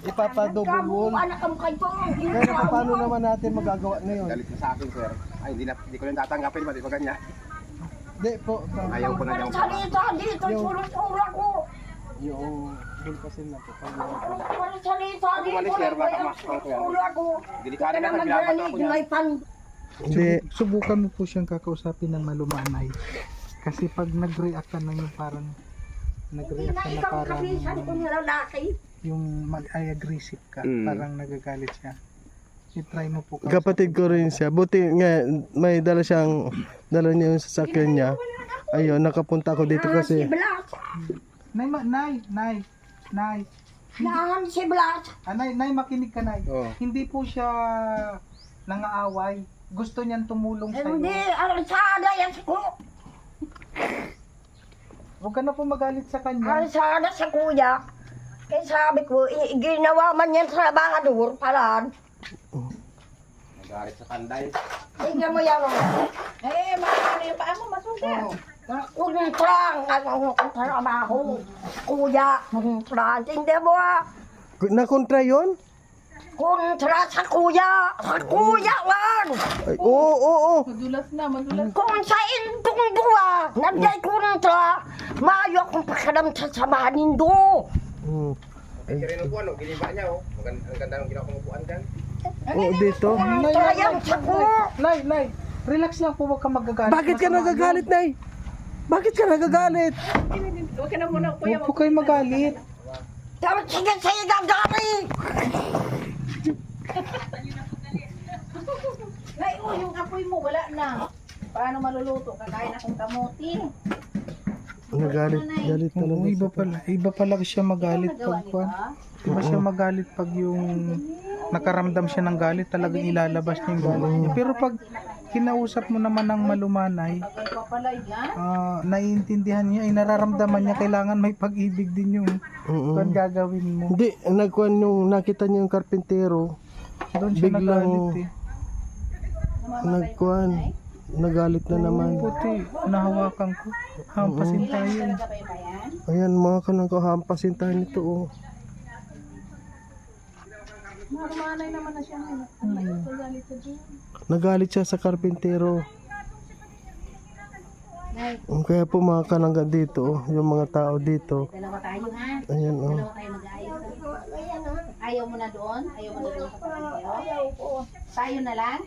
Ipapadouble wall. Kabuuan na ka mo kayo. Pero paano naman natin magagawa ngayon? Galit na sa akin sir. Ay, hindi ko lang tatanggapin. Ba't iba ganyan? Hindi po. Ayaw ko na niyang Magsalita dito. Sulong-sura ko. Yung bulkasin na po. Magsalita dito. Umalis, sir, baka masakang ko yan. Sulong ko. Delikado na nagbilaban ako yan. May pan. Hindi. Subukan mo po siyang kakausapin ng malumanay. Kasi pag nag-react ka na yung parang Hindi nag-react na ka na ikaw parang kapisan ko ng lalaki. yung mag-aggressive ka, Mm. parang nagagalit siya. I-try mo po. Kapatid ko rin siya. Buti nga, may dala niya yung sasakyan niya. Ayun, nakapunta ako dito Si kasi. Blas. Nay. Nahan si Blas. Nay, makinig ka, Nay. Oo. Hindi po siya nangaaway. Gusto niyan tumulong sa Hindi, iyo. arsada yan ko. Huwag ka na po magalit sa kanya. Arsada sa kuya. Kaya sabi ko, ginawa man yan sa trabahador, palaan. Nagarit sa kanday. Tingnan mo yan. Ano yung paa mo? Masugat. Kuntrang ang trabaho. Kuya, kuntrang. Hindi mo Nakontra yun? Kontra sa kuya. Sa kuya man. Ay, oo. Madulas na. Kung sa intong duwa, nandiyan kontra. Mayo akong pakiram sa samanin do. Ay, kaya rin upuan, giniba niya, oh. Ang ganda ng ginawa kong upuan dyan. Oo, dito. Kontra yan sa ko. Nay, relax lang po, huwag ka magagalit. Bakit ka nagagalit, Nay? Bakit ka nagagalit? Huwag ka na muna, kuya. Huwag po kayo magalit. Dapat sige sa'yo gagari. Nay, yung apoy mo, wala na. Paano maluluto? Kakain akong kamuti. Galit na Oo, lang. iba pala siya magalit pag kwan. Iba siya magalit pag yung nakaramdam siya ng galit, talagang ilalabas niya yung galit niya. Pero pag kinausap mo naman ng malumanay, naiintindihan niya, ay nararamdaman niya, kailangan may pag-ibig din yung kung gagawin mo. Hindi, nagkuhan yung nakita niyo yung karpintero. Doon siya biglang- nagalit eh. Nagkuhan. Nagalit na naman. Puti, nahawakan ko. Hampasin tayo. Ayan, mga kanang kahampasin tayo nito, oh. Marumanay naman na siya. Nagalit siya sa karpintero. Kaya po mga kanangga dito, oh, yung mga tao dito. Dalawa tayo, ha? Ayan, oh. Dalawa tayo mag-aayos. Ayaw mo na doon? Ayaw mo na doon sa pagkakero? Tayo na lang?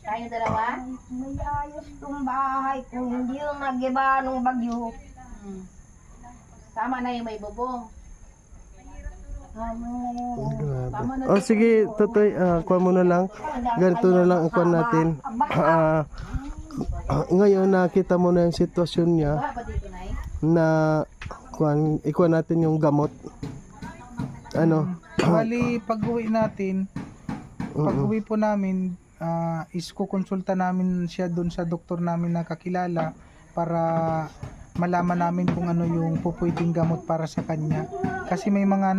Tayo dalawa? May ayos tong bahay ko. Hindi yung nagiba nung bagyo. Tama na yung may bubong. Grabe. Oh, sige, Totoy, kuha mo na lang. Ganito na lang ang kuha natin. Ngayon, nakita mo na yung sitwasyon niya Baka ba dito, Nay? na ikuha natin yung gamot. Ano? Bali, pag-uwi natin, pag-uwi po namin, is kukonsulta namin siya doon sa doktor namin na kakilala para malaman namin kung ano yung pupwedeng gamot para sa kanya. Kasi may mga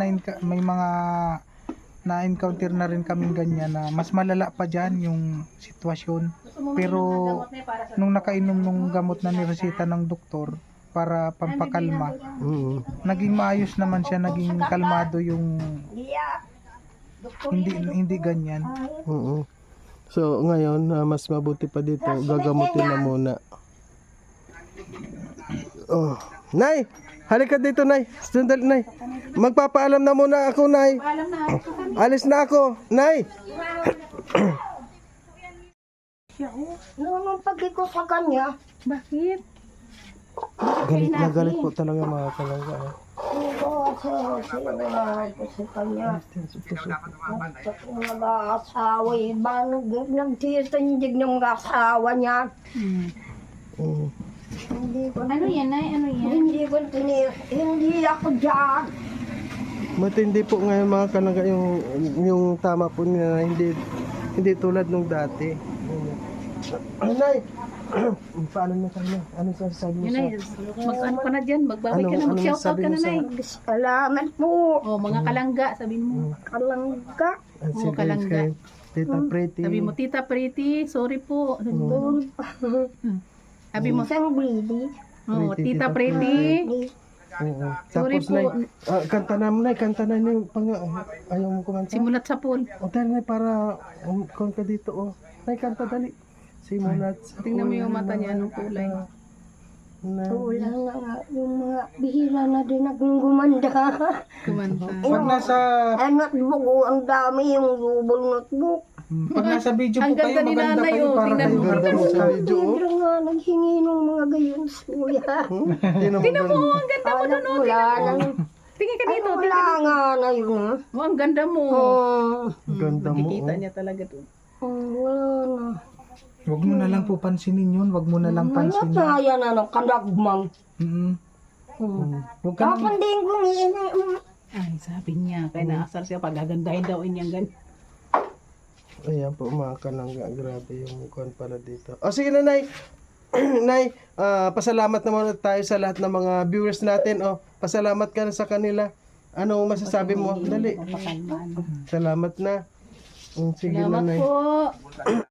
na-encounter na rin kaming ganyan na mas malala pa dyan yung sitwasyon. Pero nung nakainom nung gamot na niresita ng doktor para pampakalma, naging maayos naman siya, naging kalmado yung hindi ganyan. So, ngayon, mas mabuti pa dito. Gagamutin na muna. Oh. Nay! Halika dito, Nay. Sandali, Nay. Magpapaalam na muna ako, Nay. Alis na ako, Nay. Nung pag ko sa kanya, Bakit? Galit na galit po talaga mga kalangga. sa kanya. Nag-aasawa, iba nagtitindig ng asawa niya. Ano yan, Nay? Ano yan? Hindi ako dyan. Matindi po ngayon mga kalangga yung tama po nila na hindi tulad nung dati. Nay! Paano na kayo? Ano sasabi mo sa... Mag-ano ka na dyan? Magbaway ka na. Mag-shoutout ka na, Nay. Salamat po. Oh, mga kalangga, sabihin mo. Kalangga. Sige, kalangga. kayo. Tita Pretty. Sabi mo, Tita Pretty, sorry po. Sabi mo, Isang baby. oh, Pretty, Tita Tita Pretty. Oo. Sorry Tapos, po. Nay, kanta na mo, Nay. Kanta na yung ayaw mo kumanta. Simulat sa pool. O, dahil, Nay, para kung ka dito, oh. Nay, kanta dali. Simulat sa Tingnan mo yung mata niya, anong kulay. Wala nga yung mga bihira na din naging gumanda. Kumanta. Pag nasa Notebook, ang dami yung rubol notebook. pag nasa video po Ang kayo, ganda ni maganda Nanay, kayo oh. para Tingnan kayo mo. Ganda mo sa video, oh. Pero nga naghingi ng mga gayon sa kuya. Tinan mo, Oh, ang ganda mo Alam doon. wala nang Tingin ka Ay, dito. wala nga na yun ha. Oh, ang ganda mo. Ganda mo. Nakikita Oh. niya talaga to. Wala na. Huwag mo na lang po pansinin yun. Huwag mo na lang Mayat pansinin. na yan ano, kanagmang. Huwag ka nang... Kapag din kong Ay, sabi niya. Kaya naasar siya. Pagagandahin daw inyang gan. Ayan po mga kalangga, grabe yung kuhan pala dito. O sige na, Nay. Nay, pasalamat naman tayo sa lahat ng mga viewers natin. O, pasalamat ka na sa kanila. Ano masasabi mo? Dali. Pakalmaan. Salamat na. Sige na, Salamat Nay. po.